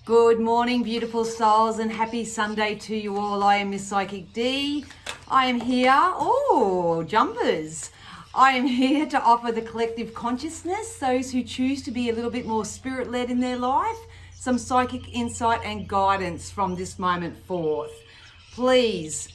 Good morning, beautiful souls, and happy Sunday to you all. I am Miss Psychic D. I am here, jumpers. I am here to offer the collective consciousness, those who choose to be a little bit more spirit-led in their life, some psychic insight and guidance from this moment forth. Please,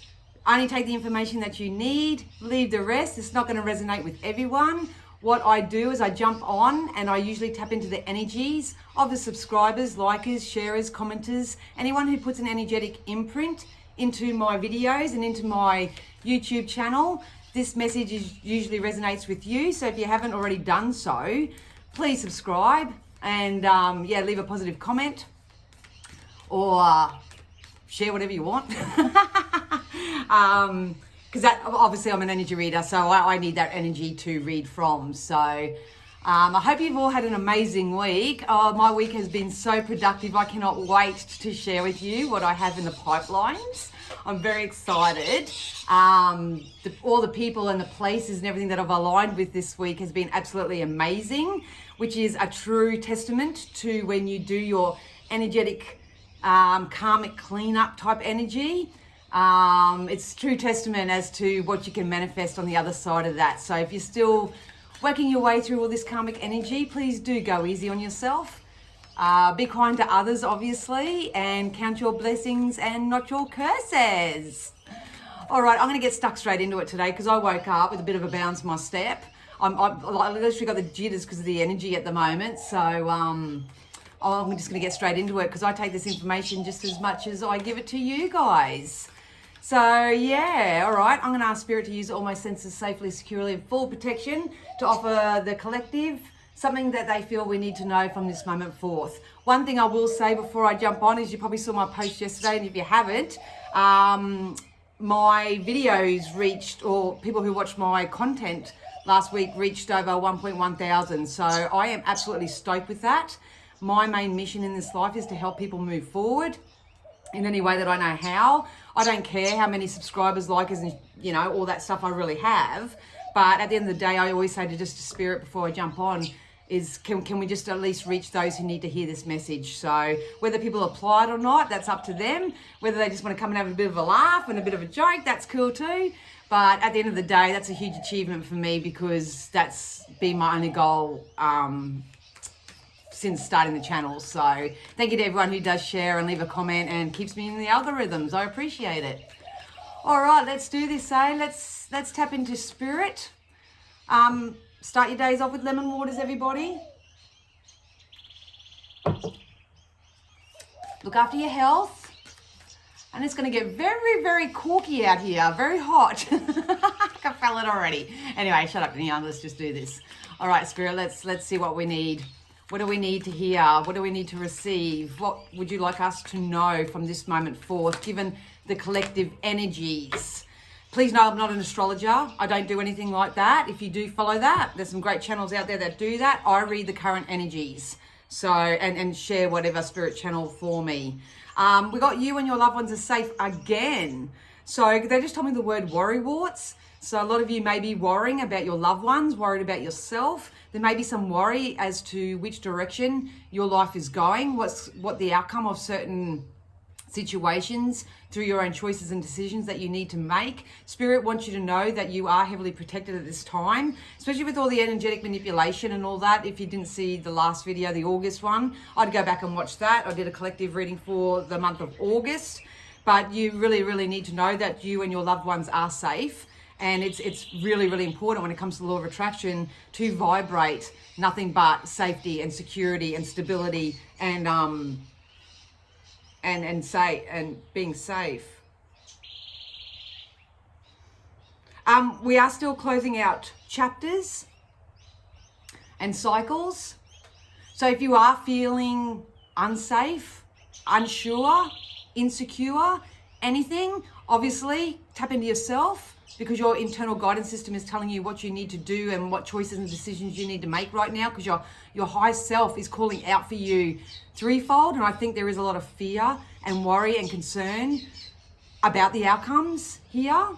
only take the information that you need, leave the rest. It's not going to resonate with everyone. What I do is I jump on and I usually tap into the energies of the subscribers, likers, sharers, commenters, anyone who puts an energetic imprint into my videos and into my YouTube channel. This message usually resonates with you. So if you haven't already done so, please subscribe and leave a positive comment or share whatever you want. Because that obviously I'm an energy reader, so I need that energy to read from. So I hope you've all had an amazing week. My week has been so productive. I cannot wait to share with you what I have in the pipelines. I'm very excited. All the people and the places and everything that I've aligned with this week has been absolutely amazing, which is a true testament to when you do your energetic karmic cleanup type energy. It's true testament as to what you can manifest on the other side of that. So if you're still working your way through all this karmic energy, please do go easy on yourself. Be kind to others, obviously, and count your blessings and not your curses. All right, I'm going to get stuck straight into it today because I woke up with a bit of a bounce in my step. I've literally got the jitters because of the energy at the moment. So I'm just going to get straight into it because I take this information just as much as I give it to you guys. So yeah, all right, I'm going to ask Spirit to use all my senses safely, securely, and full protection to offer the collective something that they feel we need to know from this moment forth. One thing I will say before I jump on is you probably saw my post yesterday, and if you haven't, my videos reached, or people who watched my content last week reached over 1.1 thousand. So I am absolutely stoked with that. My main mission in this life is to help people move forward in any way that I know how. I don't care how many subscribers, likers, and all that stuff I really have. But at the end of the day, I always say to just to Spirit before I jump on is can we just at least reach those who need to hear this message? So whether people apply it or not, that's up to them. Whether they just want to come and have a bit of a laugh and a bit of a joke, that's cool too. But at the end of the day, that's a huge achievement for me because that's been my only goal since starting the channel. So thank you to everyone who does share and leave a comment and keeps me in the algorithms. I appreciate it. All right, let's do this, eh? Let's tap into Spirit. Start your days off with lemon waters, everybody. Look after your health. And it's going to get very, very corky out here. Very hot. I felt it already. Anyway, shut up, Danielle. Let's just do this. All right, Spirit, let's see what we need. What do we need to hear? What do we need to receive? What would you like us to know from this moment forth, given the collective energies? Please know I'm not an astrologer. I don't do anything like that. If you do follow that, there's some great channels out there that do that. I read the current energies. So, and share whatever Spirit channel for me. We got you and your loved ones are safe again. So they just told me the word worrywarts. So a lot of you may be worrying about your loved ones, worried about yourself. There may be some worry as to which direction your life is going, what the outcome of certain situations through your own choices and decisions that you need to make. Spirit wants you to know that you are heavily protected at this time, especially with all the energetic manipulation and all that. If you didn't see the last video, the August one, I'd go back and watch that. I did a collective reading for the month of August, but you really, really need to know that you and your loved ones are safe. And it's really, really important when it comes to the law of attraction to vibrate nothing but safety and security and stability and being safe. We are still closing out chapters and cycles. So if you are feeling unsafe, unsure, insecure, anything, obviously tap into yourself, because your internal guidance system is telling you what you need to do and what choices and decisions you need to make right now, because your high self is calling out for you threefold. And I think there is a lot of fear and worry and concern about the outcomes here.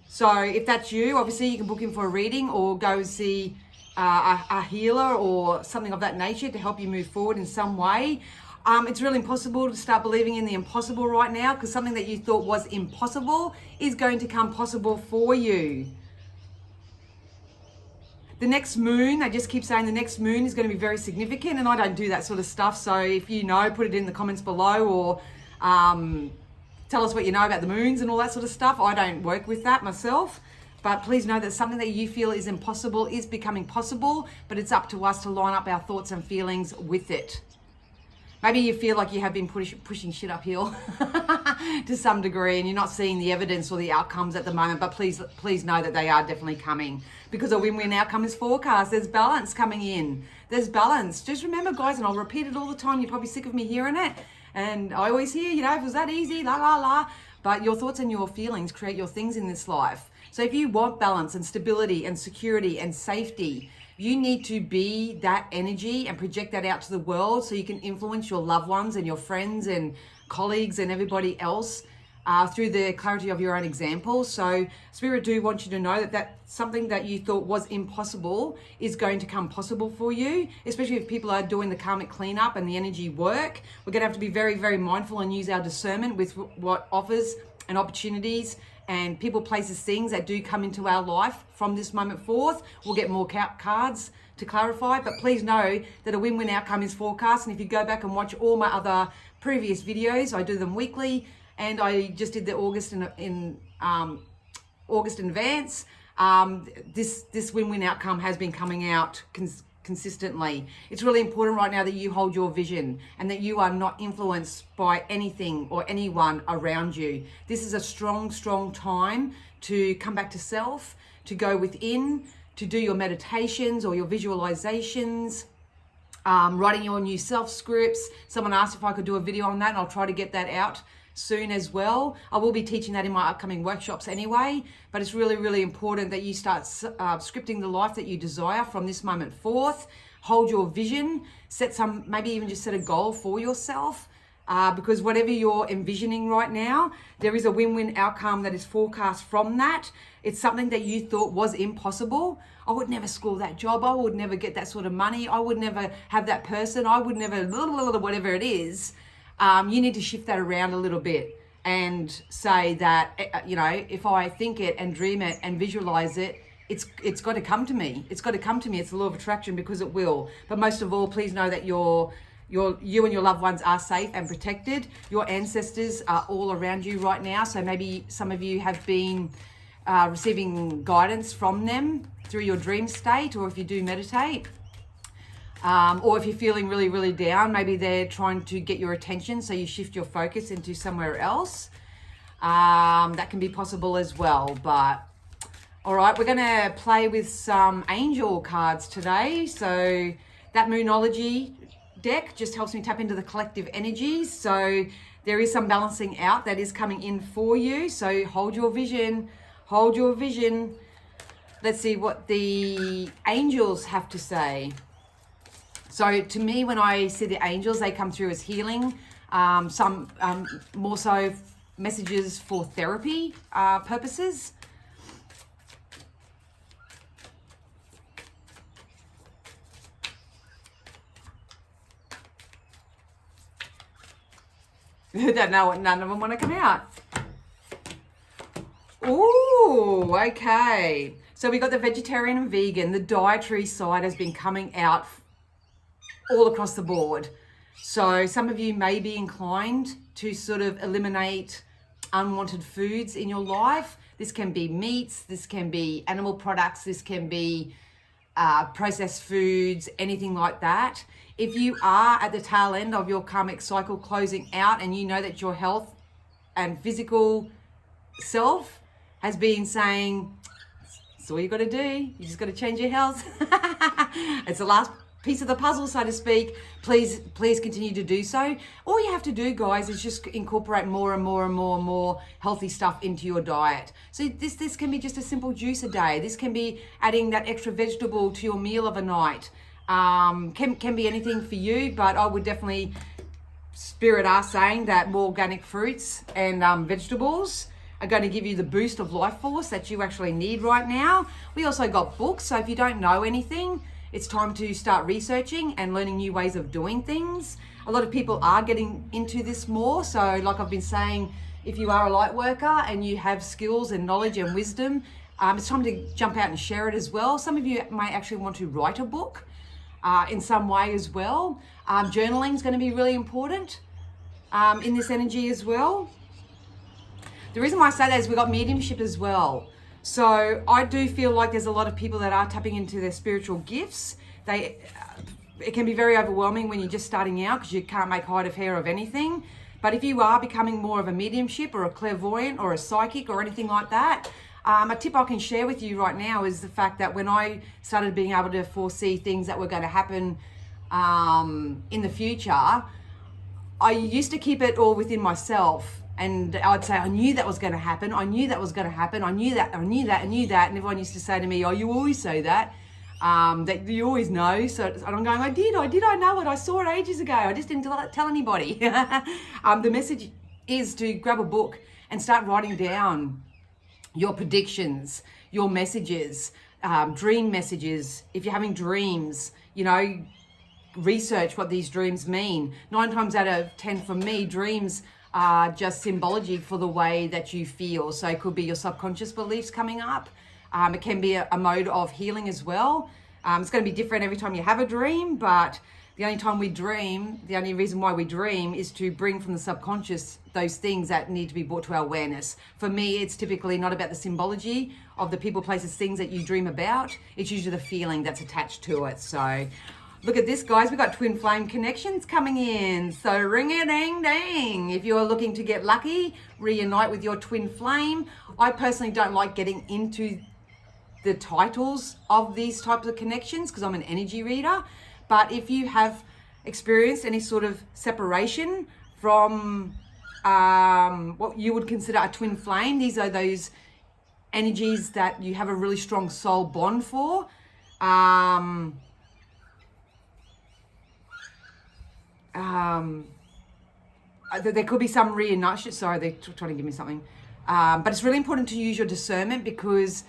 So if that's you, obviously you can book in for a reading or go see a healer or something of that nature to help you move forward in some way. It's really impossible to start believing in the impossible right now, because something that you thought was impossible is going to come possible for you. The next moon, I just keep saying the next moon is going to be very significant, and I don't do that sort of stuff. So if you know, put it in the comments below, or tell us what you know about the moons and all that sort of stuff. I don't work with that myself. But please know that something that you feel is impossible is becoming possible, but it's up to us to line up our thoughts and feelings with it. Maybe you feel like you have been pushing shit uphill to some degree, and you're not seeing the evidence or the outcomes at the moment, but please know that they are definitely coming, because a win-win outcome is forecast. There's balance coming in. There's balance. Just remember, guys, and I'll repeat it all the time, you're probably sick of me hearing it, and I always hear, you know, if it was that easy, la, la, la, but your thoughts and your feelings create your things in this life. So if you want balance and stability and security and safety, you need to be that energy and project that out to the world, so you can influence your loved ones and your friends and colleagues and everybody else through the clarity of your own example. So Spirit do want you to know that something that you thought was impossible is going to come possible for you, especially if people are doing the karmic cleanup and the energy work. We're going to have to be very, very mindful and use our discernment with what offers and opportunities and people, places, things that do come into our life from this moment forth. We'll get more cards to clarify, but please know that a win-win outcome is forecast. And if you go back and watch all my other previous videos, I do them weekly, and I just did the August in advance. This win-win outcome has been coming out consistently. It's really important right now that you hold your vision and that you are not influenced by anything or anyone around you. This is a strong, strong time to come back to self, to go within, to do your meditations or your visualizations, writing your new self scripts. Someone asked if I could do a video on that, and I'll try to get that out soon as well. I will be teaching that in my upcoming workshops anyway, but it's really, really important that you start scripting the life that you desire from this moment forth. Hold your vision, maybe even just set a goal for yourself, because whatever you're envisioning right now, there is a win-win outcome that is forecast from that. It's something that you thought was impossible. I would never score that job. I would never get that sort of money. I would never have that person. I would never, whatever it is. You need to shift that around a little bit and say that, you know, if I think it and dream it and visualize it, it's got to come to me. It's got to come to me. It's the law of attraction, because it will. But most of all, please know that you and your loved ones are safe and protected. Your ancestors are all around you right now. So maybe some of you have been receiving guidance from them through your dream state, or if you do meditate. Or if you're feeling really, really down, maybe they're trying to get your attention, so you shift your focus into somewhere else. That can be possible as well. But all right, we're going to play with some angel cards today. So that Moonology deck just helps me tap into the collective energies. So there is some balancing out that is coming in for you. So hold your vision. Hold your vision. Let's see what the angels have to say. So to me, when I see the angels, they come through as healing, some more so messages for therapy purposes. Don't know what, none of them want to come out. Ooh, okay. So we got the vegetarian and vegan. The dietary side has been coming out all across the board. So some of you may be inclined to sort of eliminate unwanted foods in your life. This can be meats, this can be animal products, this can be processed foods, anything like that. If you are at the tail end of your karmic cycle closing out, and you know that your health and physical self has been saying, that's all you got to do, you just got to change your health. It's the last piece of the puzzle, so to speak. Please continue to do so. All you have to do, guys, is just incorporate more and more and more and more healthy stuff into your diet. So this can be just a simple juice a day. This can be adding that extra vegetable to your meal of a night. Can be anything for you, but I would definitely, Spirit are saying that more organic fruits and vegetables are going to give you the boost of life force that you actually need right now. We also got books, so if you don't know anything, it's time to start researching and learning new ways of doing things. A lot of people are getting into this more. So like I've been saying, if you are a light worker and you have skills and knowledge and wisdom, it's time to jump out and share it as well. Some of you may actually want to write a book in some way as well. Journaling is going to be really important in this energy as well. The reason why I say that is we've got mediumship as well. So I do feel like there's a lot of people that are tapping into their spiritual gifts. It can be very overwhelming when you're just starting out because you can't make head of hair of anything. But if you are becoming more of a mediumship or a clairvoyant or a psychic or anything like that, a tip I can share with you right now is the fact that when I started being able to foresee things that were going to happen in the future, I used to keep it all within myself. And I'd say, I knew that was going to happen. I knew that was going to happen. I knew that. And everyone used to say to me, oh, you always say that. That you always know. So and I'm going, I know it. I saw it ages ago. I just didn't tell anybody. The message is to grab a book and start writing down your predictions, your messages, dream messages. If you're having dreams, research what these dreams mean. 9 times out of 10 for me, dreams are just symbology for the way that you feel. So it could be your subconscious beliefs coming up. It can be a mode of healing as well. It's going to be different every time you have a dream, but the only reason why we dream is to bring from the subconscious those things that need to be brought to our awareness. For me, it's typically not about the symbology of the people, places, things that you dream about. It's usually the feeling that's attached to it. So look at this, guys. We've got twin flame connections coming in. So ring-a-ding-ding. If you're looking to get lucky, reunite with your twin flame. I personally don't like getting into the titles of these types of connections because I'm an energy reader. But if you have experienced any sort of separation from what you would consider a twin flame, these are those energies that you have a really strong soul bond for. There could be some reunition. Sorry, they're trying to give me something. But it's really important to use your discernment because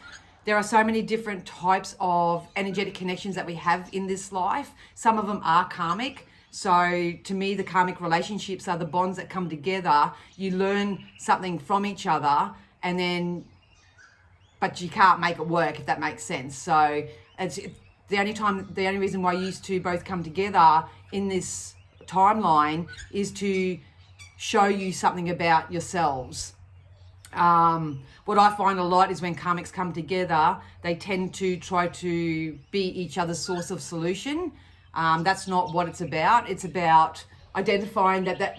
there are so many different types of energetic connections that we have in this life. Some of them are karmic. So to me, the karmic relationships are the bonds that come together. You learn something from each other but you can't make it work, if that makes sense. So it's the only reason why you two both come together in this timeline is to show you something about yourselves. What I find a lot is when karmics come together, they tend to try to be each other's source of solution. That's not what it's about. It's about identifying that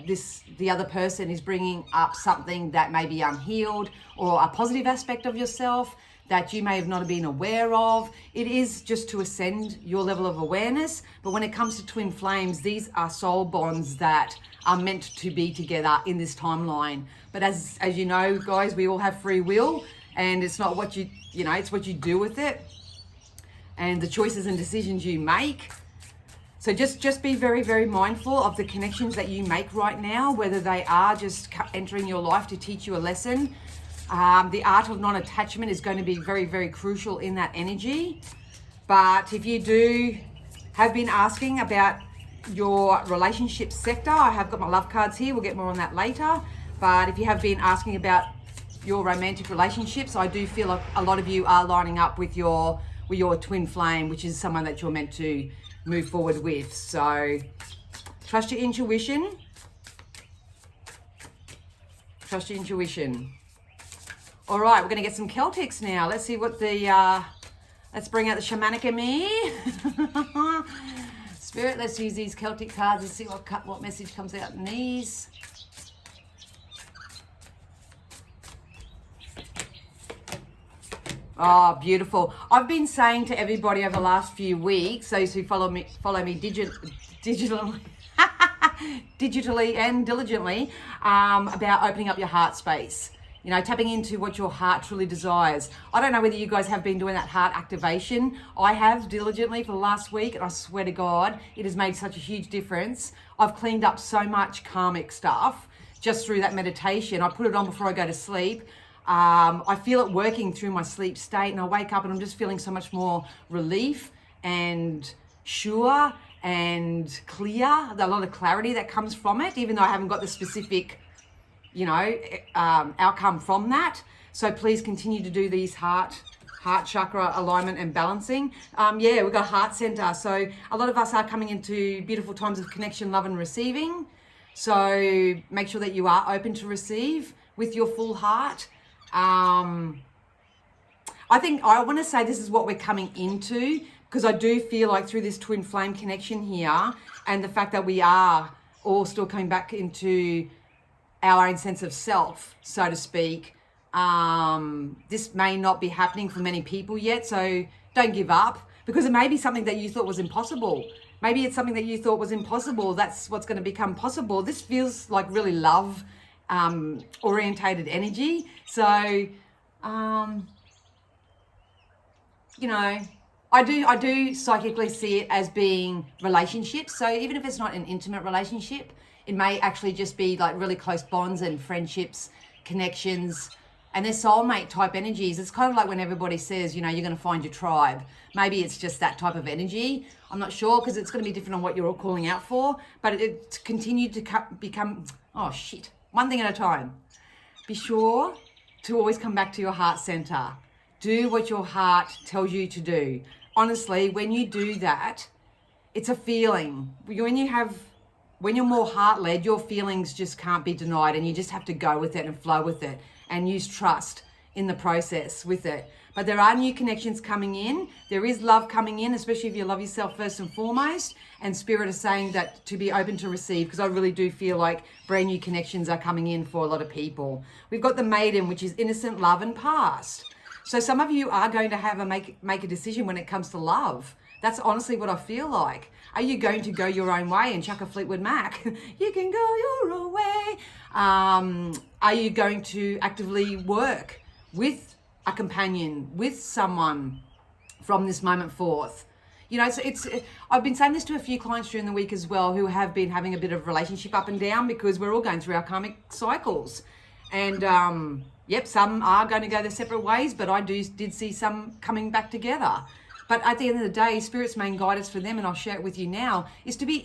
the other person is bringing up something that may be unhealed or a positive aspect of yourself that you may have not been aware of. It is just to ascend your level of awareness. But when it comes to twin flames, these are soul bonds that are meant to be together in this timeline. But as you know, guys, we all have free will, and it's not what it's what you do with it and the choices and decisions you make. So just be very, very mindful of the connections that you make right now, whether they are just entering your life to teach you a lesson. The art of non-attachment is going to be very, very crucial in that energy. But if you have been asking about your relationship sector, I have got my love cards here. We'll get more on that later. But if you have been asking about your romantic relationships, I do feel like a lot of you are lining up with your twin flame, which is someone that you're meant to move forward with. So trust your intuition. Trust your intuition. All right, we're going to get some Celtics now. Let's see what let's bring out the shamanic in me. Spirit, let's use these Celtic cards and see what message comes out in these. Oh, beautiful. I've been saying to everybody over the last few weeks, those who follow me digitally and diligently, about opening up your heart space. Tapping into what your heart truly desires. I don't know whether you guys have been doing that heart activation. I have diligently for the last week, and I swear to God, it has made such a huge difference. I've cleaned up so much karmic stuff just through that meditation. I put it on before I go to sleep. I feel it working through my sleep state, and I wake up and I'm just feeling so much more relief and sure and clear. A lot of clarity that comes from it, even though I haven't got the specific, outcome from that. So please continue to do these heart chakra alignment and balancing. We've got heart center. So a lot of us are coming into beautiful times of connection, love, and receiving. So make sure that you are open to receive with your full heart. I think I want to say this is what we're coming into, because I do feel like through this twin flame connection here and the fact that we are all still coming back into our own sense of self, so to speak, this may not be happening for many people yet. So don't give up, because it may be something that you thought was impossible. Maybe it's something that you thought was impossible. That's what's going to become possible. This feels like really love orientated energy. So, I do psychically see it as being relationships. So even if it's not an intimate relationship, it may actually just be like really close bonds and friendships, connections, and they're soulmate type energies. It's kind of like when everybody says, you're going to find your tribe. Maybe it's just that type of energy. I'm not sure, because it's going to be different on what you're all calling out for, but it continued to become, one thing at a time. Be sure to always come back to your heart center. Do what your heart tells you to do. Honestly, when you do that, it's a feeling. When you're more heart-led, your feelings just can't be denied, and you just have to go with it and flow with it and use trust in the process with it. But there are new connections coming in. There is love coming in, especially if you love yourself first and foremost. And Spirit is saying that to be open to receive, because I really do feel like brand new connections are coming in for a lot of people. We've got the Maiden, which is innocent, love, and past. So some of you are going to have make a decision when it comes to love. That's honestly what I feel like. Are you going to go your own way and chuck a Fleetwood Mac? You can go your own way. Are you going to actively work with a companion, with someone from this moment forth? I've been saying this to a few clients during the week as well, who have been having a bit of relationship up and down, because we're all going through our karmic cycles. And some are going to go their separate ways, but I did see some coming back together. But at the end of the day, Spirit's main guidance for them, and I'll share it with you now, is to be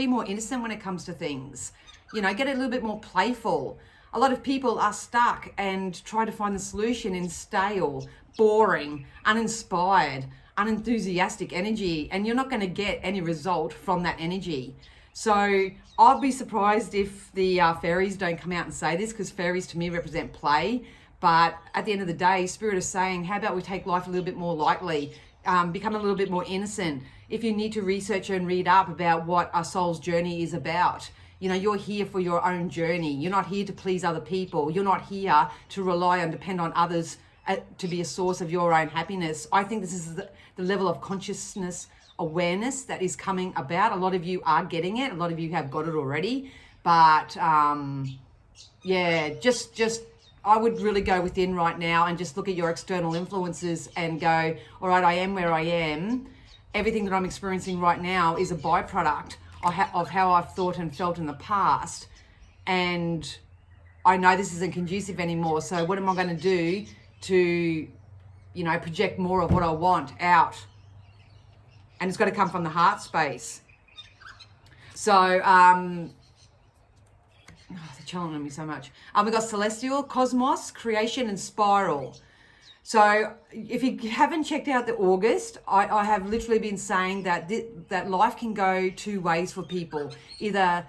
more innocent when it comes to things. Get a little bit more playful. A lot of people are stuck and try to find the solution in stale, boring, uninspired, unenthusiastic energy, and you're not going to get any result from that energy. So I'll be surprised if the fairies don't come out and say this, because fairies to me represent play. But at the end of the day, Spirit is saying, how about we take life a little bit more lightly, become a little bit more innocent. If you need to research and read up about what our soul's journey is about, you're here for your own journey. You're not here to please other people. You're not here to rely and depend on others to be a source of your own happiness. I think this is the level of consciousness awareness that is coming about. A lot of you are getting it. A lot of you have got it already. But I would really go within right now and just look at your external influences and go, all right, I am where I am. Everything that I'm experiencing right now is a byproduct of how I've thought and felt in the past. And I know this isn't conducive anymore. So what am I going to do to, project more of what I want out? And it's got to come from the heart space. So, they're challenging me so much. We've got Celestial, Cosmos, Creation, and Spiral. So if you haven't checked out the August, I have literally been saying that that life can go two ways for people. Either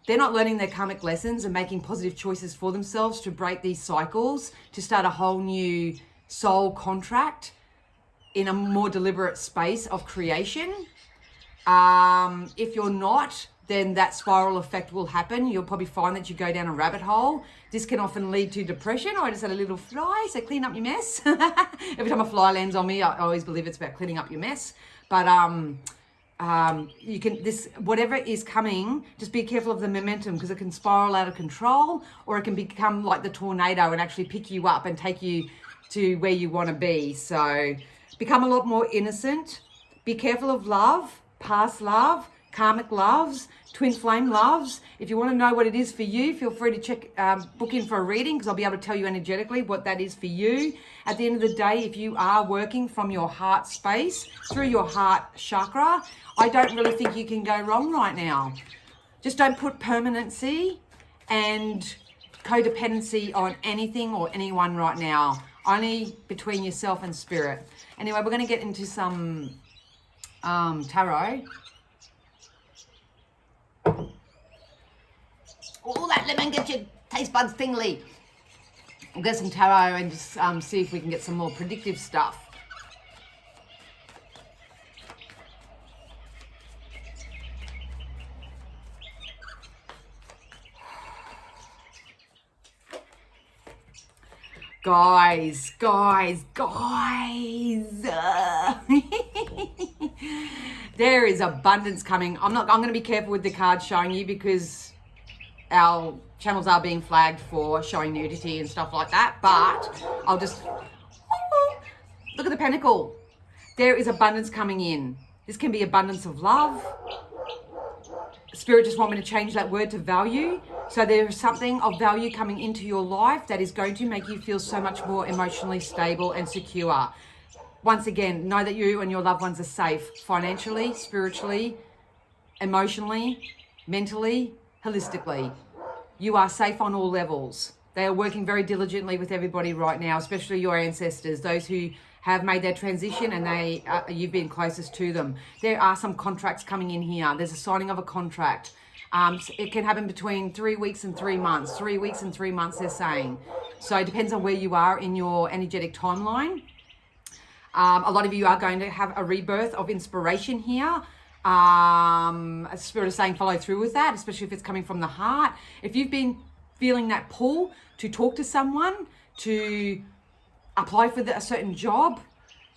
they're not learning their karmic lessons and making positive choices for themselves to break these cycles, to start a whole new soul contract in a more deliberate space of creation. If you're not, then that spiral effect will happen. You'll probably find that you go down a rabbit hole. This can often lead to depression. I just had a little fly, so clean up your mess. Every time a fly lands on me, I always believe it's about cleaning up your mess. But whatever is coming, just be careful of the momentum, because it can spiral out of control, or it can become like the tornado and actually pick you up and take you to where you want to be. So become a lot more innocent. Be careful of love, past love, karmic loves, twin flame loves. If you want to know what it is for you, feel free to check, book in for a reading, because I'll be able to tell you energetically what that is for you. At the end of the day, if you are working from your heart space, through your heart chakra, I don't really think you can go wrong right now. Just don't put permanency and codependency on anything or anyone right now. Only between yourself and spirit. Anyway, we're going to get into some tarot. Oh, that lemon gets your taste buds tingly. We'll get some tarot and just see if we can get some more predictive stuff. Guys. There is abundance coming. I'm going to be careful with the cards showing you, because our channels are being flagged for showing nudity and stuff like that. But I'll just look at the pentacle. There is abundance coming in. This can be abundance of love. Spirit just want me to change that word to value. So there is something of value coming into your life that is going to make you feel so much more emotionally stable and secure. Once again, know that you and your loved ones are safe financially, spiritually, emotionally, mentally, holistically. You are safe on all levels. They are working very diligently with everybody right now, especially your ancestors, those who have made their transition, and you've been closest to them. There are some contracts coming in here. There's a signing of a contract. It can happen between 3 weeks and 3 months. 3 weeks and 3 months, they're saying. So it depends on where you are in your energetic timeline. A lot of you are going to have a rebirth of inspiration here. Spirit is saying follow through with that, especially if it's coming from the heart. If you've been feeling that pull to talk to someone, to apply for a certain job,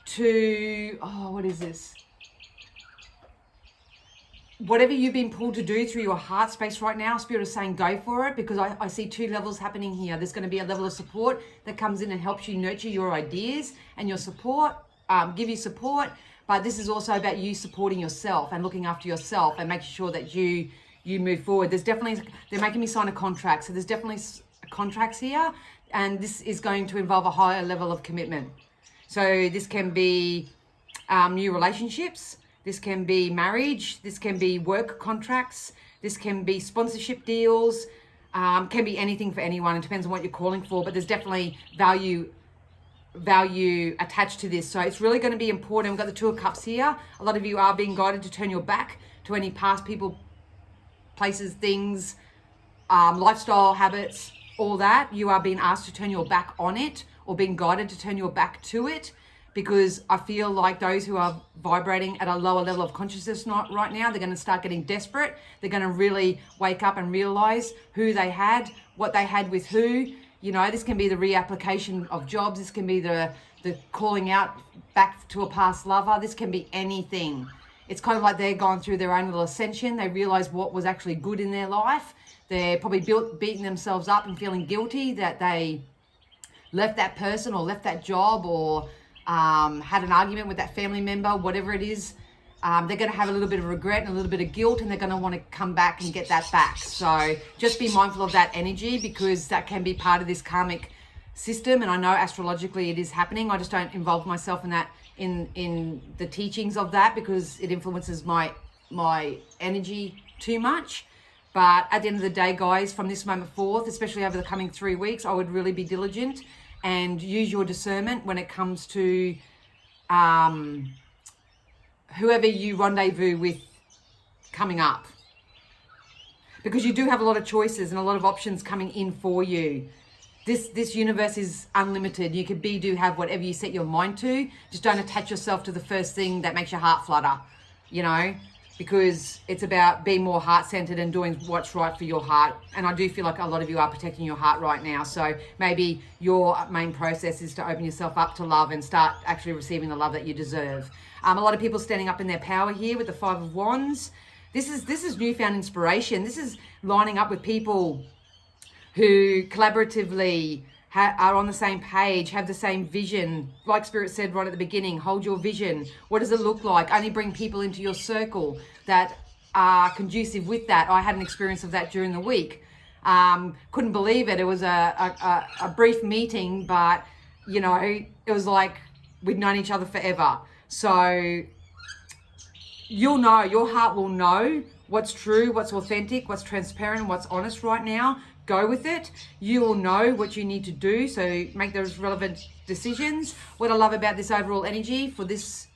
to, what is this? Whatever you've been pulled to do through your heart space right now, Spirit is saying go for it, because I see 2 levels happening here. There's going to be a level of support that comes in and helps you nurture your ideas and your support, give you support. But this is also about you supporting yourself and looking after yourself and making sure that you move forward. They're making me sign a contract. So there's definitely contracts here, and this is going to involve a higher level of commitment. So this can be new relationships. This can be marriage. This can be work contracts. This can be sponsorship deals. Can be anything for anyone. It depends on what you're calling for, but there's definitely value attached to this. So it's really going to be important. We've got the 2 of Cups here. A lot of you are being guided to turn your back to any past people, places, things, lifestyle habits, all that. You are being asked to turn your back on it, or being guided to turn your back to it, because I feel like those who are vibrating at a lower level of consciousness right now, they're going to start getting desperate. They're going to really wake up and realize who they had, what they had with who. You know, this can be the reapplication of jobs. This can be the calling out back to a past lover. This can be anything. It's kind of like they're going through their own little ascension. They realize what was actually good in their life. They're probably beating themselves up and feeling guilty that they left that person or left that job, or had an argument with that family member, whatever it is. They're going to have a little bit of regret and a little bit of guilt, and they're going to want to come back and get that back. So just be mindful of that energy, because that can be part of this karmic system. And I know astrologically it is happening. I just don't involve myself in that, in the teachings of that, because it influences my energy too much. But at the end of the day, guys, from this moment forth, especially over the coming 3 weeks, I would really be diligent and use your discernment when it comes to whoever you rendezvous with coming up, because you do have a lot of choices and a lot of options coming in for you. This universe is unlimited. You can have whatever you set your mind to. Just don't attach yourself to the first thing that makes your heart flutter, you know, because it's about being more heart-centered and doing what's right for your heart. And I do feel like a lot of you are protecting your heart right now. So maybe your main process is to open yourself up to love and start actually receiving the love that you deserve. A lot of people standing up in their power here with the 5 of Wands. This is newfound inspiration. This is lining up with people who collaboratively are on the same page, have the same vision. Like Spirit said right at the beginning, hold your vision. What does it look like? Only bring people into your circle that are conducive with that. I had an experience of that during the week. Couldn't believe it. It was a brief meeting, but you know, it was like we'd known each other forever. So you'll know, your heart will know what's true, what's authentic, what's transparent, what's honest right now. Go with it. You will know what you need to do, so make those relevant decisions. What I love about this overall energy for this,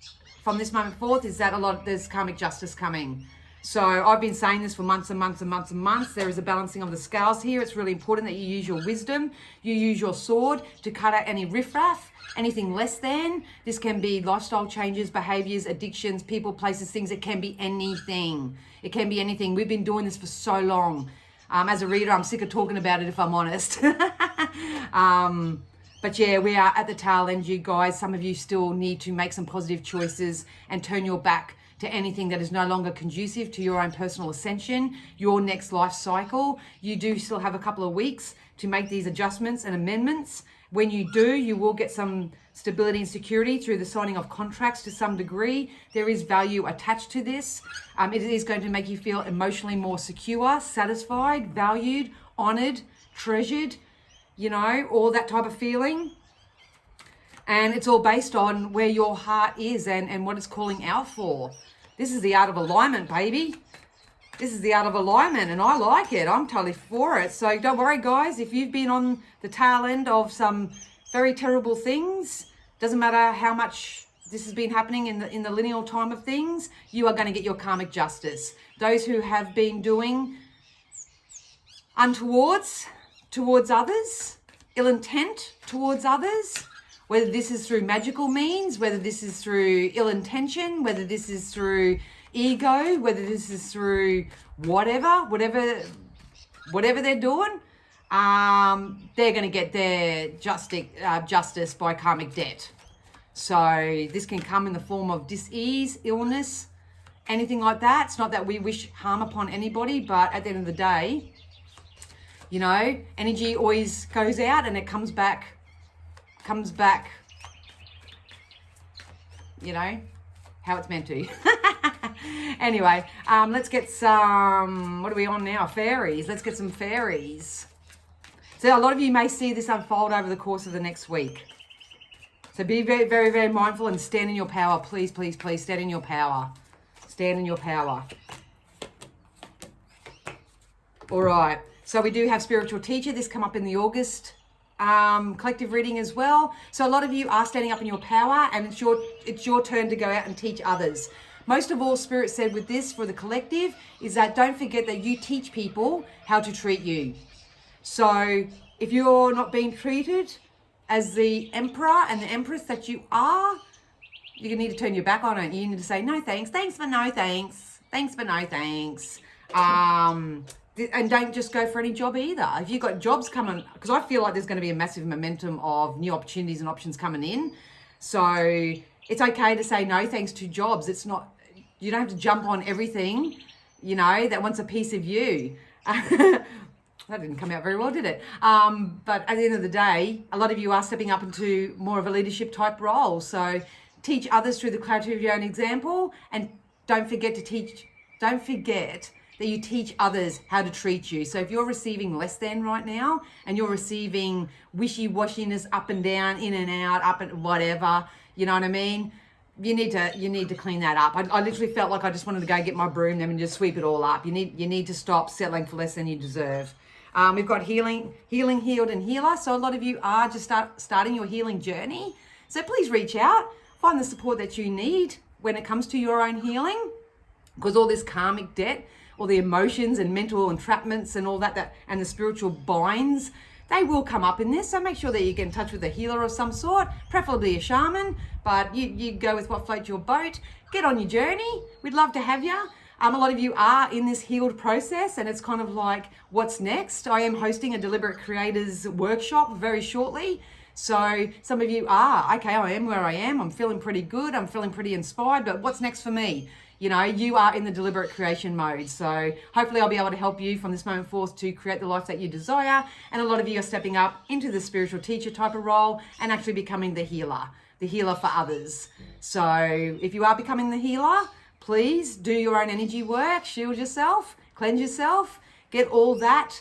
from this moment forth, is that there's karmic justice coming. So I've been saying this for months and months and months and months. There is a balancing of the scales here. It's really important that you use your wisdom, you use your sword to cut out any riffraff, anything less than. This can be lifestyle changes, behaviors, addictions, people, places, things. It can be anything. It can be anything. We've been doing this for so long. As a reader, I'm sick of talking about it, if I'm honest. But yeah, we are at the tail end, you guys. Some of you still need to make some positive choices and turn your back to anything that is no longer conducive to your own personal ascension, your next life cycle. You do still have a couple of weeks to make these adjustments and amendments. When you do, you will get some stability and security through the signing of contracts to some degree. There is value attached to this. It is going to make you feel emotionally more secure, satisfied, valued, honored, treasured, you know, all that type of feeling. And it's all based on where your heart is and what it's calling out for. This is the art of alignment, baby. This is the art of alignment, and I like it. I'm totally for it. So don't worry, guys. If you've been on the tail end of some very terrible things, doesn't matter how much this has been happening in the lineal time of things, you are going to get your karmic justice. Those who have been doing untowards towards others, ill intent towards others, whether this is through magical means, whether this is through ill intention, whether this is through ego, whether this is through whatever they're doing, they're going to get their justice by karmic debt. So this can come in the form of dis-ease, illness, anything like that. It's not that we wish harm upon anybody, but at the end of the day, you know, energy always goes out and it comes back, you know, how it's meant to. Anyway, let's get some, what are we on now? Fairies. Let's get some fairies. So a lot of you may see this unfold over the course of the next week. So be very, very, very mindful and stand in your power. Please, please, please stand in your power. Stand in your power. All right. So we do have spiritual teacher. This come up in the August collective reading as well. So a lot of you are standing up in your power, and it's your turn to go out and teach others. Most of all, Spirit said with this for the collective is that don't forget that you teach people how to treat you. So if you're not being treated as the emperor and the empress that you are, you need to turn your back on it. You need to say, no thanks, thanks but no thanks, thanks but no thanks. And don't just go for any job either. If you've got jobs coming, because I feel like there's going to be a massive momentum of new opportunities and options coming in. So it's okay to say no thanks to jobs. It's not, you don't have to jump on everything, you know, that wants a piece of you. That didn't come out very well, did it? But at the end of the day, a lot of you are stepping up into more of a leadership type role. So teach others through the clarity of your own example, and don't forget that you teach others how to treat you. So if you're receiving less than right now, and you're receiving wishy-washiness up and down, in and out, up and whatever, you know what I mean? You need to clean that up. I literally felt like I just wanted to go get my broom and just sweep it all up. You need to stop settling for less than you deserve. We've got healing, healed, and healer. So a lot of you are just starting your healing journey. So please reach out, find the support that you need when it comes to your own healing, because all this karmic debt, all the emotions and mental entrapments and all that and the spiritual binds, they will come up in this. So make sure that you get in touch with a healer of some sort, preferably a shaman, but you go with what floats your boat. Get on your journey. We'd love to have you. A lot of you are in this healed process, and it's kind of like, what's next? I am hosting a Deliberate Creators workshop very shortly. So some of you are, okay, I am where I am. I'm feeling pretty good. I'm feeling pretty inspired, but what's next for me? You know, you are in the deliberate creation mode. So hopefully I'll be able to help you from this moment forth to create the life that you desire. And a lot of you are stepping up into the spiritual teacher type of role and actually becoming the healer for others. So if you are becoming the healer, please do your own energy work, shield yourself, cleanse yourself, get all that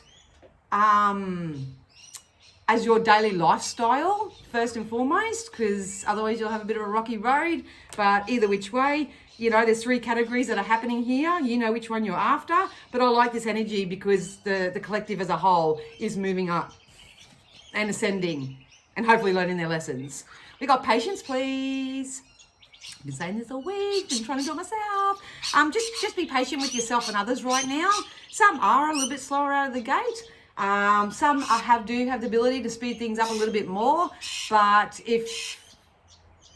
as your daily lifestyle first and foremost, because otherwise you'll have a bit of a rocky road. But either which way, you know, there's 3 categories that are happening here. You know which one you're after, but I like this energy because the collective as a whole is moving up and ascending and hopefully learning their lessons. We got patience, please. I've been saying this all week, been trying to do it myself. Just be patient with yourself and others right now. Some are a little bit slower out of the gate. Some do have the ability to speed things up a little bit more, but if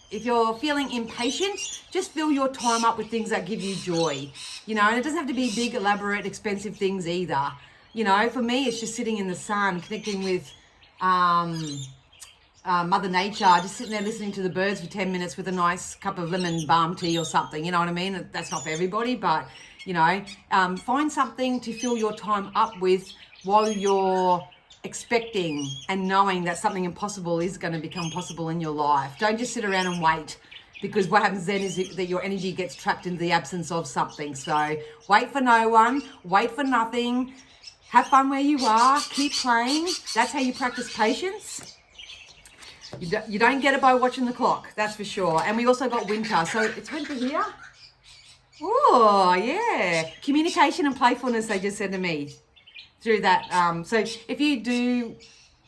you're feeling impatient, just fill your time up with things that give you joy, you know, and it doesn't have to be big, elaborate, expensive things either. You know, for me, it's just sitting in the sun, connecting with Mother Nature, just sitting there listening to the birds for 10 minutes with a nice cup of lemon balm tea or something, you know what I mean? That's not for everybody, but, you know, find something to fill your time up with while you're expecting and knowing that something impossible is going to become possible in your life. Don't just sit around and wait, because what happens then is that your energy gets trapped in the absence of something. So wait for no one, wait for nothing, have fun where you are, keep playing. That's how you practice patience. You don't get it by watching the clock, that's for sure. And we also got winter, so it's winter here. Oh, yeah. Communication and playfulness, they just said to me through that. So if you do,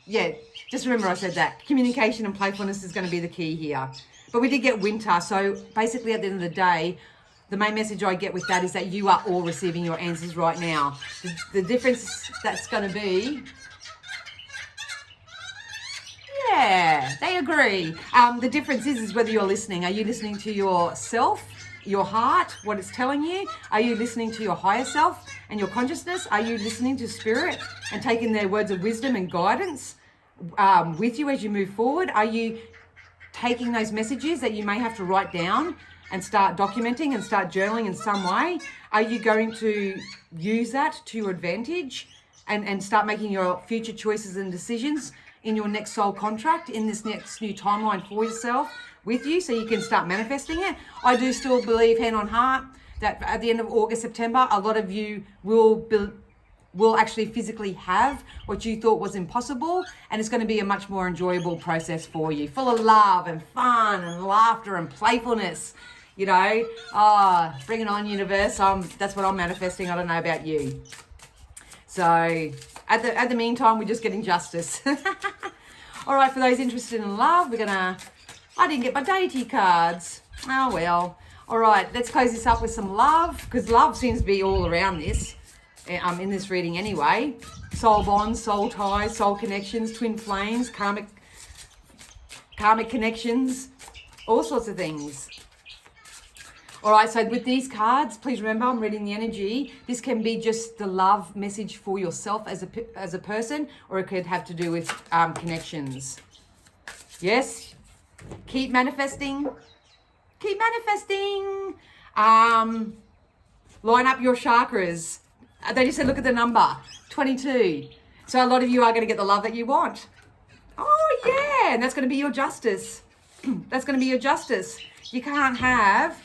yeah, just remember I said that. Communication and playfulness is going to be the key here. But we did get winter, so basically at the end of the day, the main message I get with that is that you are all receiving your answers right now. The difference that's going to be... Yeah, they agree. The difference is whether you're listening. Are you listening to yourself, your heart, what it's telling you? Are you listening to your higher self and your consciousness? Are you listening to spirit and taking their words of wisdom and guidance with you as you move forward? Are you taking those messages that you may have to write down and start documenting and start journaling in some way? Are you going to use that to your advantage and start making your future choices and decisions in your next soul contract, in this next new timeline for yourself with you, so you can start manifesting it? I do still believe, hand on heart, that at the end of August, September, a lot of you will actually physically have what you thought was impossible, and it's going to be a much more enjoyable process for you, full of love and fun and laughter and playfulness, you know. Bring it on, universe. That's what I'm manifesting. I don't know about you. So at the meantime, we're just getting justice. All right, for those interested in love, I didn't get my deity cards. Oh, well. All right, let's close this up with some love, because love seems to be all around this, in this reading anyway. Soul bonds, soul ties, soul connections, twin flames, karmic connections, all sorts of things. All right, so with these cards, please remember, I'm reading the energy. This can be just the love message for yourself as a person, or it could have to do with connections. Yes, keep manifesting. Keep manifesting. Line up your chakras. They just said, look at the number, 22. So a lot of you are going to get the love that you want. Oh, yeah, and that's going to be your justice. That's going to be your justice. You can't have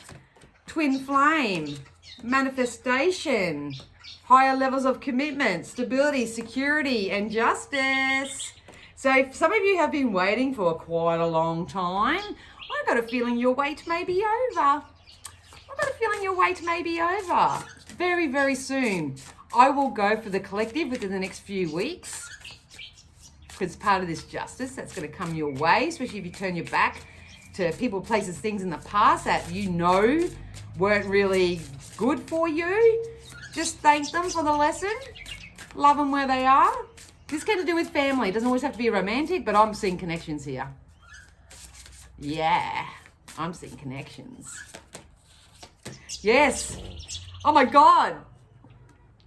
twin flame, manifestation, higher levels of commitment, stability, security, and justice. So some of you have been waiting for quite a long time. I've got a feeling your wait may be over. Very, very soon. I will go for the collective within the next few weeks, because part of this justice that's going to come your way, especially if you turn your back to people, places, things in the past that you know weren't really good for you. Just thank them for the lesson. Love them where they are. This can do with family. It doesn't always have to be romantic, but I'm seeing connections here. Yeah, I'm seeing connections. Yes. Oh my God.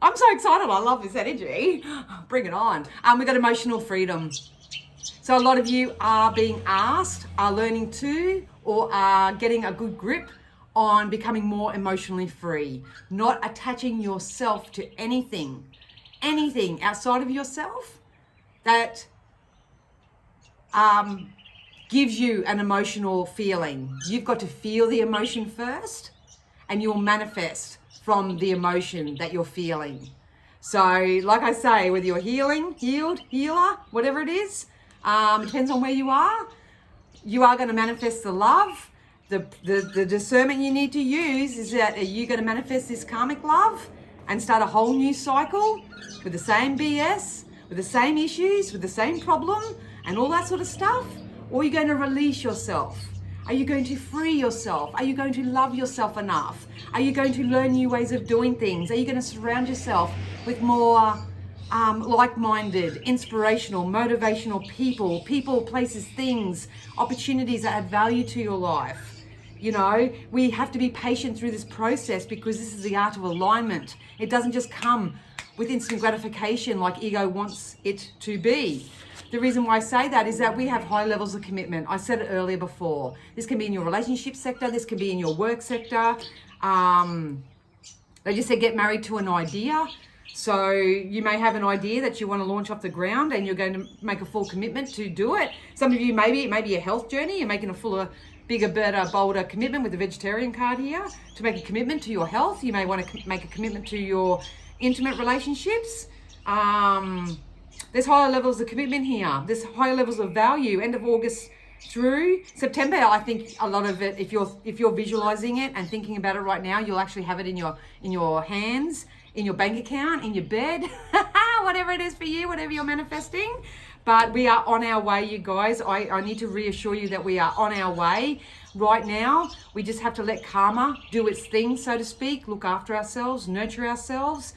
I'm so excited. I love this energy. Bring it on. We got emotional freedom. So a lot of you are being asked, are learning to, or are getting a good grip on becoming more emotionally free, not attaching yourself to anything outside of yourself that gives you an emotional feeling. You've got to feel the emotion first, and you'll manifest from the emotion that you're feeling. So like I say, whether you're healing, healed, healer, whatever it is, depends on where you are going to manifest the love. The discernment you need to use is that, are you going to manifest this karmic love and start a whole new cycle with the same BS, with the same issues, with the same problem and all that sort of stuff? Or are you going to release yourself? Are you going to free yourself? Are you going to love yourself enough? Are you going to learn new ways of doing things? Are you going to surround yourself with more like-minded, inspirational, motivational people, places, things, opportunities that add value to your life? You know, we have to be patient through this process because this is the art of alignment. It doesn't just come with instant gratification like ego wants it to be. The reason why I say that is that we have high levels of commitment. I said it earlier before. This can be in your relationship sector. This can be in your work sector. They just said get married to an idea. So you may have an idea that you want to launch off the ground and you're going to make a full commitment to do it. Some of you, maybe it may be a health journey. You're making a fuller, bigger, better, bolder commitment with the vegetarian card here to make a commitment to your health. You may want to make a commitment to your intimate relationships. There's higher levels of commitment here. There's higher levels of value. End of August through September, I think a lot of it, if you're visualizing it and thinking about it right now, you'll actually have it in your hands, in your bank account, in your bed, whatever it is for you, whatever you're manifesting. But we are on our way, you guys. I need to reassure you that we are on our way. Right now, we just have to let karma do its thing, so to speak, look after ourselves, nurture ourselves.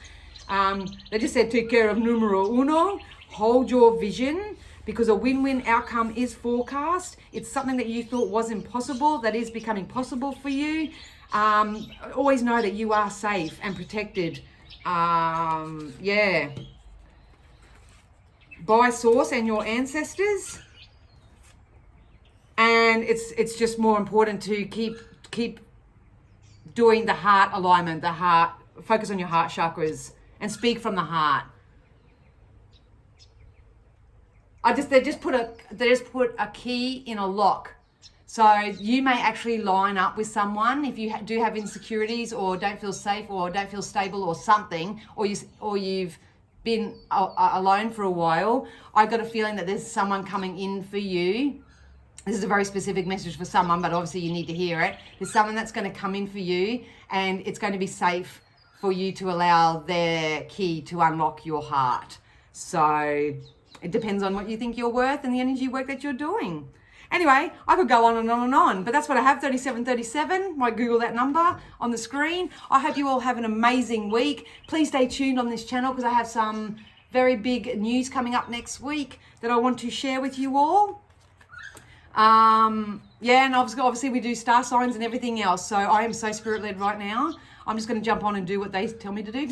They just said take care of numero uno, hold your vision, because a win-win outcome is forecast. It's something that you thought was impossible that is becoming possible for you. Always know that you are safe and protected. By source and your ancestors. And it's just more important to keep doing the heart alignment, the heart, focus on your heart chakras and speak from the heart. They just put a key in a lock. So you may actually line up with someone if you do have insecurities or don't feel safe or don't feel stable or something, or you've been alone for a while. I got a feeling that there's someone coming in for you. This is a very specific message for someone, but obviously you need to hear it. There's someone that's going to come in for you, and it's going to be safe for you to allow their key to unlock your heart. So it depends on what you think you're worth and the energy work that you're doing. Anyway, I could go on and on and on, but that's what I have, 3737. Might Google that number on the screen. I hope you all have an amazing week. Please stay tuned on this channel because I have some very big news coming up next week that I want to share with you all. And obviously we do star signs and everything else. So I am so spirit-led right now. I'm just going to jump on and do what they tell me to do.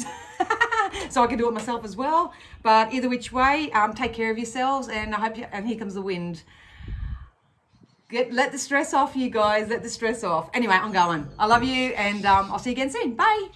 So I can do it myself as well. But either which way, take care of yourselves, and I hope and here comes the wind. Let the stress off, you guys. Let the stress off. Anyway, I'm going. I love you, and I'll see you again soon. Bye.